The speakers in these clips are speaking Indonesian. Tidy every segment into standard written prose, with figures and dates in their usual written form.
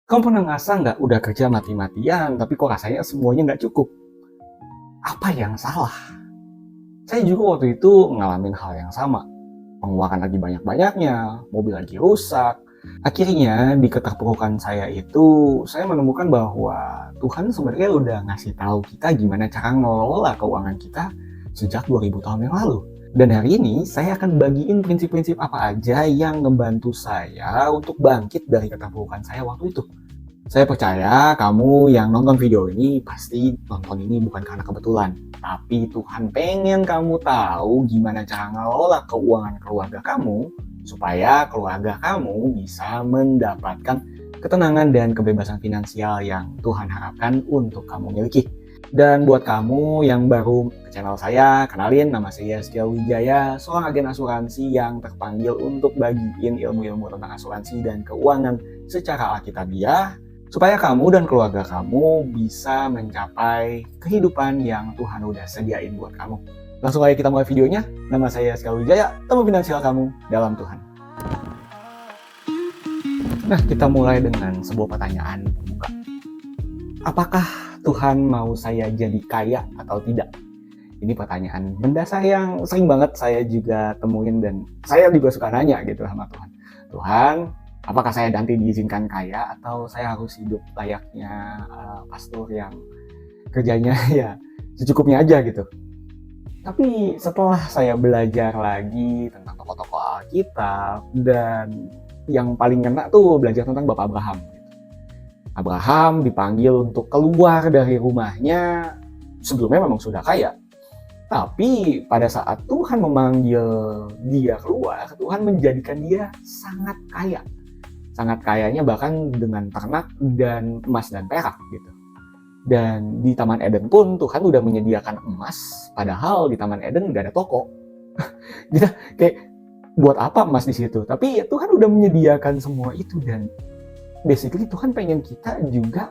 Kamu pernah ngerasa nggak udah kerja mati-matian, tapi kok rasanya semuanya nggak cukup? Apa yang salah? Saya juga waktu itu ngalamin hal yang sama. Pengeluaran lagi banyak-banyaknya, mobil lagi rusak. Akhirnya di keterpurukan saya itu, saya menemukan bahwa Tuhan sebenarnya udah ngasih tahu kita gimana cara ngelola keuangan kita sejak 2000 tahun yang lalu. Dan hari ini saya akan bagiin prinsip-prinsip apa aja yang ngebantu saya untuk bangkit dari keterpurukan saya waktu itu. Saya percaya kamu yang nonton video ini pasti nonton ini bukan karena kebetulan, tapi Tuhan pengen kamu tahu gimana cara ngelola keuangan keluarga kamu supaya keluarga kamu bisa mendapatkan ketenangan dan kebebasan finansial yang Tuhan harapkan untuk kamu miliki. Dan buat kamu yang baru ke channel saya, kenalin, nama saya Yaskia Wijaya, seorang agen asuransi yang terpanggil untuk bagiin ilmu-ilmu tentang asuransi dan keuangan secara alkitabiah, supaya kamu dan keluarga kamu bisa mencapai kehidupan yang Tuhan udah sediain buat kamu. Langsung aja kita mulai videonya. Nama saya Yaskia Wijaya, teman finansial kamu dalam Tuhan. Nah, kita mulai dengan sebuah pertanyaan pembuka. Apakah Tuhan mau saya jadi kaya atau tidak? Ini pertanyaan mendasar yang sering banget saya juga temuin dan saya juga suka nanya gitu sama Tuhan. Tuhan, apakah saya nanti diizinkan kaya atau saya harus hidup layaknya pastor yang kerjanya ya secukupnya aja gitu. Tapi setelah saya belajar lagi tentang tokoh-tokoh Alkitab dan yang paling kena tuh belajar tentang Bapak Abraham. Abraham dipanggil untuk keluar dari rumahnya, sebelumnya memang sudah kaya. Tapi pada saat Tuhan memanggil dia keluar, Tuhan menjadikan dia sangat kaya. Sangat kayanya bahkan dengan ternak dan emas dan perak gitu. Dan di Taman Eden pun Tuhan udah menyediakan emas, padahal di Taman Eden nggak ada toko. Kita kayak buat apa emas di situ? Tapi ya Tuhan udah menyediakan semua itu, dan basically Tuhan pengen kita juga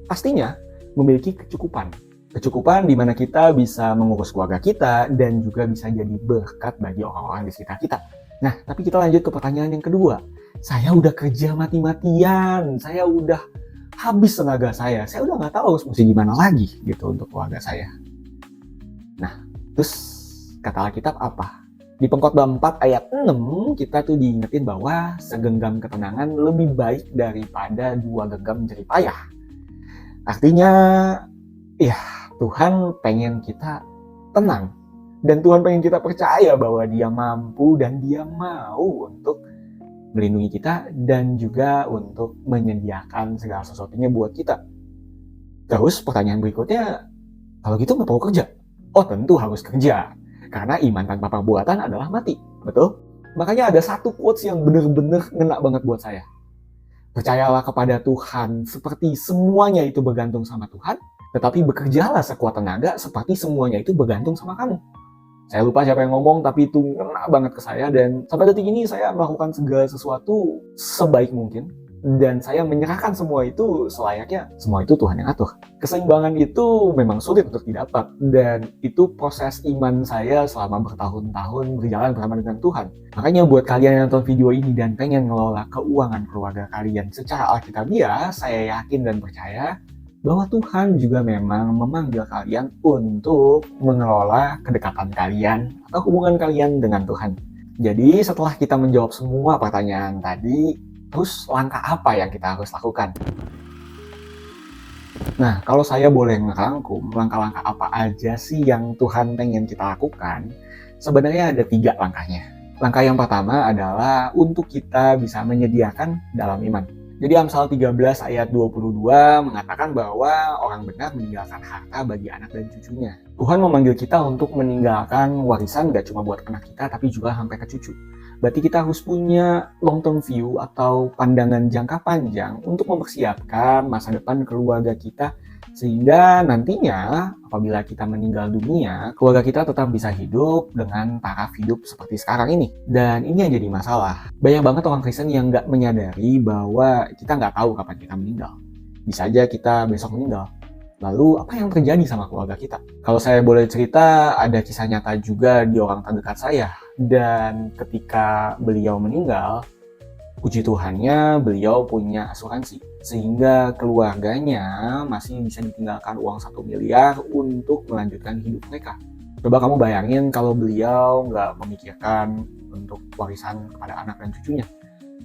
pastinya memiliki kecukupan. Kecukupan di mana kita bisa mengurus keluarga kita dan juga bisa jadi berkat bagi orang-orang di sekitar kita. Nah, tapi kita lanjut ke pertanyaan yang kedua. Saya udah kerja mati-matian, saya udah habis tenaga saya udah nggak tahu harus mesti gimana lagi gitu untuk keluarga saya. Nah, terus kata Alkitab apa? Di Pengkhotbah 4 ayat 6 kita tuh diingetin bahwa segenggam ketenangan lebih baik daripada 2 genggam jerih payah. Artinya ya Tuhan pengen kita tenang, dan Tuhan pengen kita percaya bahwa Dia mampu dan Dia mau untuk melindungi kita dan juga untuk menyediakan segala sesuatunya buat kita. Terus pertanyaan berikutnya, kalau gitu nggak perlu kerja? Oh, tentu harus kerja. Karena iman tanpa perbuatan adalah mati, betul? Makanya ada satu quotes yang bener-bener ngena banget buat saya. Percayalah kepada Tuhan seperti semuanya itu bergantung sama Tuhan, tetapi bekerjalah sekuat tenaga seperti semuanya itu bergantung sama kamu. Saya lupa siapa yang ngomong, tapi itu ngena banget ke saya, dan sampai detik ini saya melakukan segala sesuatu sebaik mungkin. Dan saya menyerahkan semua itu selayaknya, semua itu Tuhan yang atur. Keseimbangan itu memang sulit untuk didapat, dan itu proses iman saya selama bertahun-tahun berjalan bersama dengan Tuhan. Makanya buat kalian yang nonton video ini dan pengen ngelola keuangan keluarga kalian secara alkitabiah, saya yakin dan percaya bahwa Tuhan juga memang memanggil kalian untuk mengelola kedekatan kalian atau hubungan kalian dengan Tuhan. Jadi setelah kita menjawab semua pertanyaan tadi, terus langkah apa yang kita harus lakukan? Nah, kalau saya boleh ngerangkum, langkah-langkah apa aja sih yang Tuhan pengen kita lakukan? Sebenarnya ada 3 langkahnya. Langkah yang pertama adalah untuk kita bisa menyediakan dalam iman. Jadi Amsal 13 ayat 22 mengatakan bahwa orang benar meninggalkan harta bagi anak dan cucunya. Tuhan memanggil kita untuk meninggalkan warisan gak cuma buat anak kita, tapi juga sampai ke cucu. Berarti kita harus punya long term view atau pandangan jangka panjang untuk mempersiapkan masa depan keluarga kita, sehingga nantinya apabila kita meninggal dunia, keluarga kita tetap bisa hidup dengan taraf hidup seperti sekarang ini. Dan ini yang jadi masalah. Banyak banget orang Kristen yang nggak menyadari bahwa kita nggak tahu kapan kita meninggal. Bisa aja kita besok meninggal. Lalu apa yang terjadi sama keluarga kita? Kalau saya boleh cerita, ada kisah nyata juga di orang terdekat saya. Dan ketika beliau meninggal, Puji Tuhannya beliau punya asuransi, sehingga keluarganya masih bisa ditinggalkan uang 1 miliar untuk melanjutkan hidup mereka. Coba kamu bayangin kalau beliau nggak memikirkan untuk warisan kepada anak dan cucunya.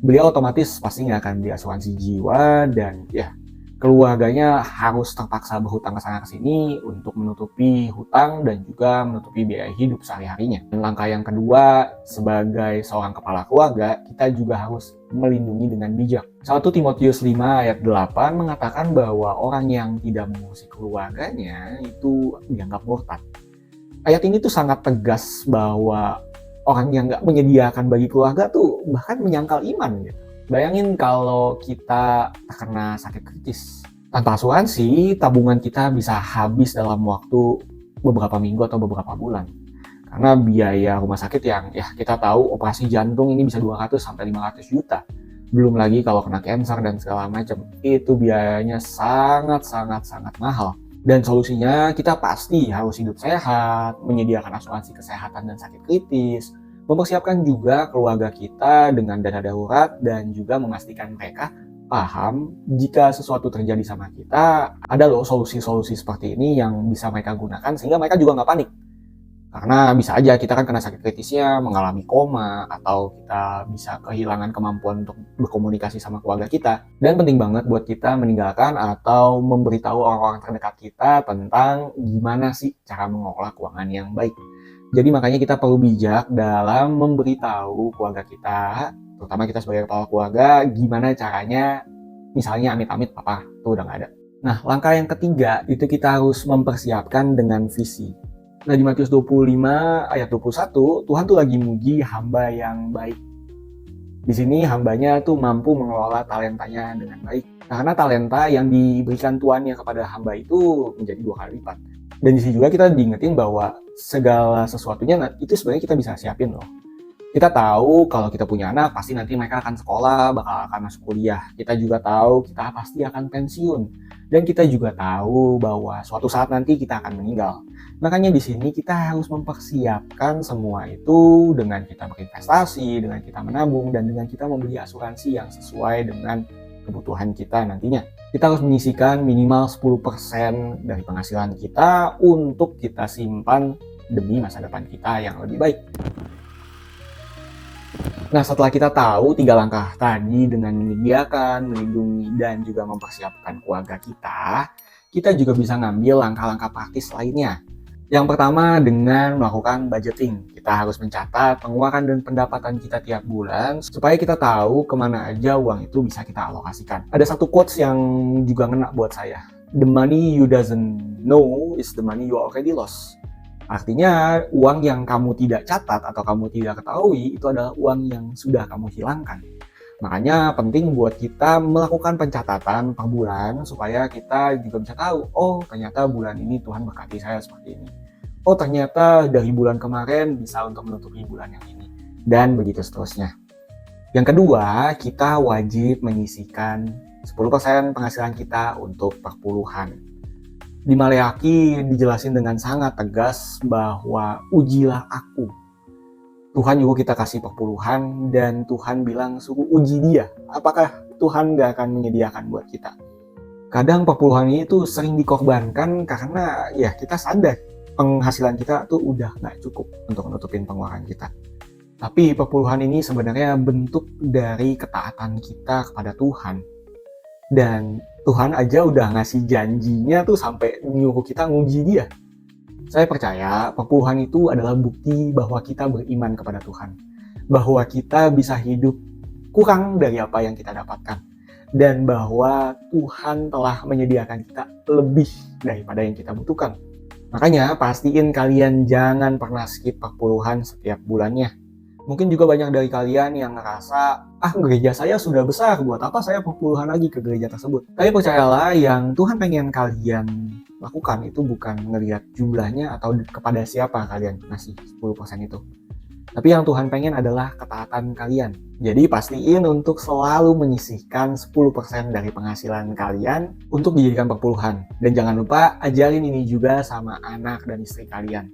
Beliau otomatis pasti nggak akan diasuransi jiwa, dan ya keluarganya harus terpaksa berhutang ke sana ke sini untuk menutupi hutang dan juga menutupi biaya hidup sehari-harinya. Dan langkah yang kedua, sebagai seorang kepala keluarga, kita juga harus melindungi dengan bijak. 1 Timotius 5 ayat 8 mengatakan bahwa orang yang tidak mengurusi keluarganya itu dianggap murtad. Ayat ini tuh sangat tegas bahwa orang yang nggak menyediakan bagi keluarga tuh bahkan menyangkal iman gitu. Bayangin kalau kita terkena sakit kritis. Tanpa asuransi, tabungan kita bisa habis dalam waktu beberapa minggu atau beberapa bulan. Karena biaya rumah sakit yang ya kita tahu operasi jantung ini bisa 200 sampai 500 juta. Belum lagi kalau kena cancer dan segala macam. Itu biayanya sangat mahal. Dan solusinya kita pasti harus hidup sehat, menyediakan asuransi kesehatan dan sakit kritis, mempersiapkan juga keluarga kita dengan dana darurat, dan juga memastikan mereka paham jika sesuatu terjadi sama kita, ada loh solusi-solusi seperti ini yang bisa mereka gunakan sehingga mereka juga nggak panik. Karena bisa aja kita kan kena sakit kritisnya, mengalami koma, atau kita bisa kehilangan kemampuan untuk berkomunikasi sama keluarga kita. Dan penting banget buat kita meninggalkan atau memberitahu orang-orang terdekat kita tentang gimana sih cara mengelola keuangan yang baik. Jadi makanya kita perlu bijak dalam memberitahu keluarga kita, terutama kita sebagai kepala keluarga, gimana caranya, misalnya amit-amit papa tuh udah nggak ada. Nah, langkah yang ketiga itu kita harus mempersiapkan dengan visi. Nah, di Matius 25 ayat 21, Tuhan tuh lagi muji hamba yang baik. Di sini hambanya tuh mampu mengelola talentanya dengan baik. Karena talenta yang diberikan tuannya kepada hamba itu menjadi 2 kali lipat. Dan di sini juga kita diingetin bahwa segala sesuatunya itu sebenarnya kita bisa siapin loh. Kita tahu kalau kita punya anak, pasti nanti mereka akan sekolah, bakal akan masuk kuliah. Kita juga tahu kita pasti akan pensiun. Dan kita juga tahu bahwa suatu saat nanti kita akan meninggal. Makanya di sini kita harus mempersiapkan semua itu dengan kita berinvestasi, dengan kita menabung, dan dengan kita membeli asuransi yang sesuai dengan kebutuhan kita nantinya. Kita harus menyisihkan minimal 10% dari penghasilan kita untuk kita simpan demi masa depan kita yang lebih baik. Nah, setelah kita tahu 3 langkah tadi dengan menyediakan, melindungi, dan juga mempersiapkan keluarga kita juga bisa ngambil langkah-langkah praktis lainnya. Yang pertama dengan melakukan budgeting. Kita harus mencatat pengeluaran dan pendapatan kita tiap bulan supaya kita tahu kemana aja uang itu bisa kita alokasikan. Ada satu quotes yang juga ngena buat saya. The money you doesn't know is the money you already lost. Artinya uang yang kamu tidak catat atau kamu tidak ketahui itu adalah uang yang sudah kamu hilangkan. Makanya penting buat kita melakukan pencatatan per bulan supaya kita juga bisa tahu, oh ternyata bulan ini Tuhan berkati saya seperti ini. Oh ternyata dari bulan kemarin bisa untuk menutupi bulan yang ini. Dan begitu seterusnya. Yang kedua, kita wajib menyisihkan 10% penghasilan kita untuk perpuluhan. Di Maleakhi dijelasin dengan sangat tegas bahwa ujilah aku. Tuhan juga kita kasih perpuluhan dan Tuhan bilang suruh uji dia. Apakah Tuhan gak akan menyediakan buat kita? Kadang perpuluhan ini tuh sering dikorbankan karena ya kita sadar penghasilan kita tuh udah gak cukup untuk menutupin pengeluaran kita. Tapi perpuluhan ini sebenarnya bentuk dari ketaatan kita kepada Tuhan. Dan Tuhan aja udah ngasih janjinya tuh sampai nyuruh kita nguji dia. Saya percaya perpuluhan itu adalah bukti bahwa kita beriman kepada Tuhan. Bahwa kita bisa hidup kurang dari apa yang kita dapatkan. Dan bahwa Tuhan telah menyediakan kita lebih daripada yang kita butuhkan. Makanya pastiin kalian jangan pernah skip perpuluhan setiap bulannya. Mungkin juga banyak dari kalian yang ngerasa, gereja saya sudah besar, buat apa saya perpuluhan lagi ke gereja tersebut. Tapi percayalah, yang Tuhan pengen kalian lakukan itu bukan ngelihat jumlahnya atau kepada siapa kalian ngasih 10% itu. Tapi yang Tuhan pengen adalah ketaatan kalian. Jadi pastiin untuk selalu menyisihkan 10% dari penghasilan kalian untuk dijadikan perpuluhan. Dan jangan lupa ajarin ini juga sama anak dan istri kalian.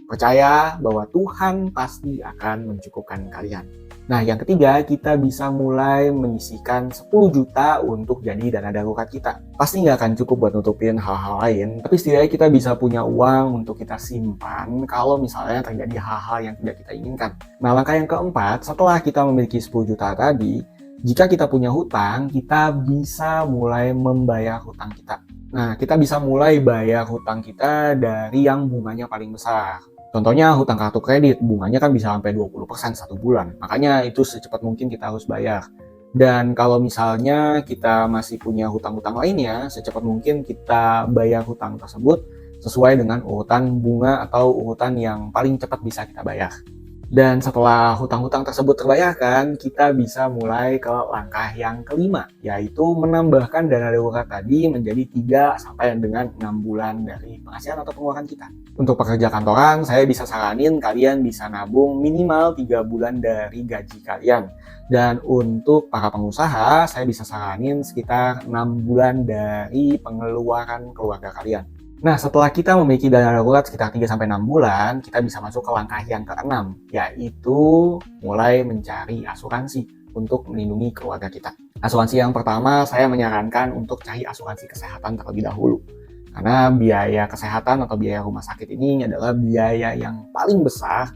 Percaya bahwa Tuhan pasti akan mencukupkan kalian. Nah, yang ketiga, kita bisa mulai menyisihkan 10 juta untuk jadi dana darurat kita. Pasti nggak akan cukup buat nutupin hal-hal lain, tapi setidaknya kita bisa punya uang untuk kita simpan kalau misalnya terjadi hal-hal yang tidak kita inginkan. Nah, langkah yang keempat, setelah kita memiliki 10 juta tadi, jika kita punya hutang, kita bisa mulai membayar hutang kita. Nah, kita bisa mulai bayar hutang kita dari yang bunganya paling besar. Contohnya hutang kartu kredit, bunganya kan bisa sampai 20% satu bulan. Makanya itu secepat mungkin kita harus bayar. Dan kalau misalnya kita masih punya hutang-hutang lainnya, secepat mungkin kita bayar hutang tersebut sesuai dengan urutan bunga atau urutan yang paling cepat bisa kita bayar. Dan setelah hutang-hutang tersebut terbayarkan, kita bisa mulai ke langkah yang kelima, yaitu menambahkan dana darurat tadi menjadi 3 sampai dengan 6 bulan dari penghasilan atau pengeluaran kita. Untuk pekerja kantoran, saya bisa saranin kalian bisa nabung minimal 3 bulan dari gaji kalian. Dan untuk para pengusaha, saya bisa saranin sekitar 6 bulan dari pengeluaran keluarga kalian. Nah, setelah kita memiliki dana darurat sekitar 3-6 bulan, kita bisa masuk ke langkah yang ke-6, yaitu mulai mencari asuransi untuk melindungi keluarga kita. Asuransi yang pertama, saya menyarankan untuk cari asuransi kesehatan terlebih dahulu. Karena biaya kesehatan atau biaya rumah sakit ini adalah biaya yang paling besar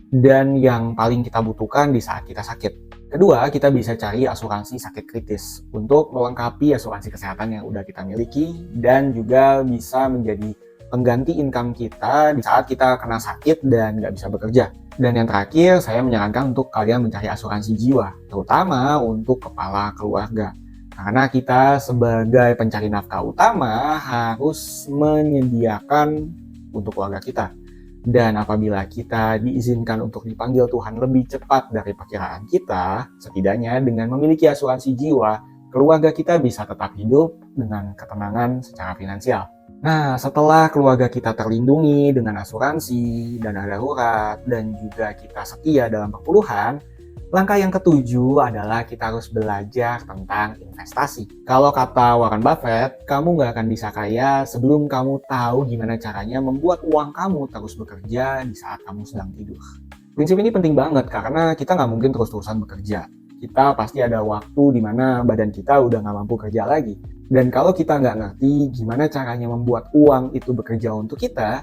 dan yang paling kita butuhkan di saat kita sakit. Kedua, kita bisa cari asuransi sakit kritis untuk melengkapi asuransi kesehatan yang udah kita miliki dan juga bisa menjadi pengganti income kita di saat kita kena sakit dan nggak bisa bekerja. Dan yang terakhir, saya menyarankan untuk kalian mencari asuransi jiwa, terutama untuk kepala keluarga. Karena kita sebagai pencari nafkah utama harus menyediakan untuk keluarga kita. Dan apabila kita diizinkan untuk dipanggil Tuhan lebih cepat dari perkiraan kita, setidaknya dengan memiliki asuransi jiwa, keluarga kita bisa tetap hidup dengan ketenangan secara finansial. Nah, setelah keluarga kita terlindungi dengan asuransi, dana darurat, dan juga kita setia dalam perpuluhan, langkah yang ketujuh adalah kita harus belajar tentang investasi. Kalau kata Warren Buffett, kamu nggak akan bisa kaya sebelum kamu tahu gimana caranya membuat uang kamu terus bekerja di saat kamu sedang tidur. Prinsip ini penting banget karena kita nggak mungkin terus-terusan bekerja. Kita pasti ada waktu di mana badan kita udah nggak mampu kerja lagi. Dan kalau kita nggak ngerti gimana caranya membuat uang itu bekerja untuk kita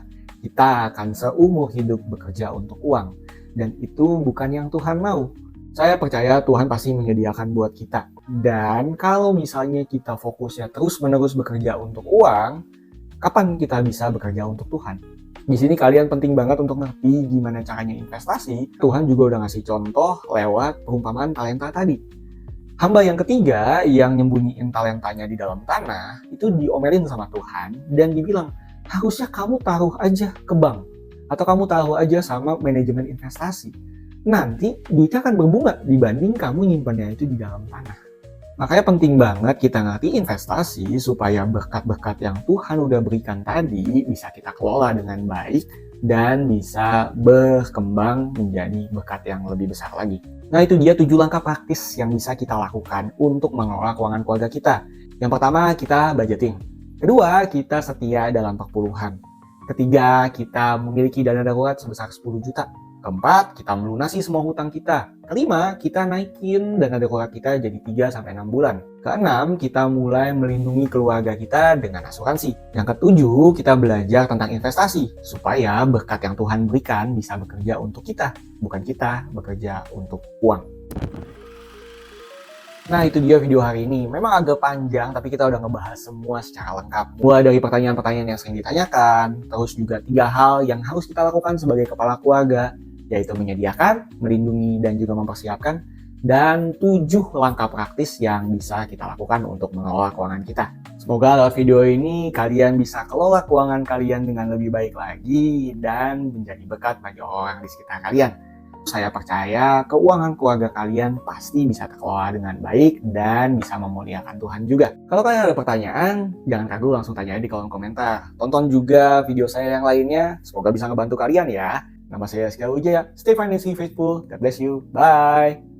akan seumur hidup bekerja untuk uang. Dan itu bukan yang Tuhan mau. Saya percaya Tuhan pasti menyediakan buat kita. Dan kalau misalnya kita fokusnya terus-menerus bekerja untuk uang, kapan kita bisa bekerja untuk Tuhan? Di sini kalian penting banget untuk ngerti gimana caranya investasi. Tuhan juga udah ngasih contoh lewat perumpamaan talenta tadi. Hamba yang ketiga yang nyembunyiin talentanya di dalam tanah, itu diomelin sama Tuhan dan dibilang, harusnya kamu taruh aja ke bank. Atau kamu taruh aja sama manajemen investasi. Nanti duitnya akan berbunga dibanding kamu nyimpannya itu di dalam tanah. Makanya penting banget kita ngerti investasi supaya berkat-berkat yang Tuhan udah berikan tadi bisa kita kelola dengan baik dan bisa berkembang menjadi berkat yang lebih besar lagi. Nah, itu dia 7 langkah praktis yang bisa kita lakukan untuk mengelola keuangan keluarga kita. Yang pertama, kita budgeting. Kedua, kita setia dalam perpuluhan. Ketiga, kita memiliki dana darurat sebesar 10 juta. Keempat, kita melunasi semua hutang kita. Kelima, kita naikin dana darurat kita jadi 3-6 bulan. Keenam, kita mulai melindungi keluarga kita dengan asuransi. Yang ketujuh, kita belajar tentang investasi supaya berkat yang Tuhan berikan bisa bekerja untuk kita, bukan kita bekerja untuk uang. Nah, itu dia video hari ini. Memang agak panjang, tapi kita udah ngebahas semua secara lengkap. Mulai dari pertanyaan-pertanyaan yang sering ditanyakan, terus juga 3 hal yang harus kita lakukan sebagai kepala keluarga, yaitu menyediakan, melindungi, dan juga mempersiapkan, dan 7 langkah praktis yang bisa kita lakukan untuk mengelola keuangan kita. Semoga lewat video ini kalian bisa kelola keuangan kalian dengan lebih baik lagi dan menjadi berkat bagi orang di sekitar kalian. Saya percaya keuangan keluarga kalian pasti bisa terkelola dengan baik dan bisa memuliakan Tuhan juga. Kalau kalian ada pertanyaan, jangan ragu langsung tanya di kolom komentar. Tonton juga video saya yang lainnya, semoga bisa ngebantu kalian ya. Nama saya Rizky Wijaya, stay financially faithful, God bless you, bye!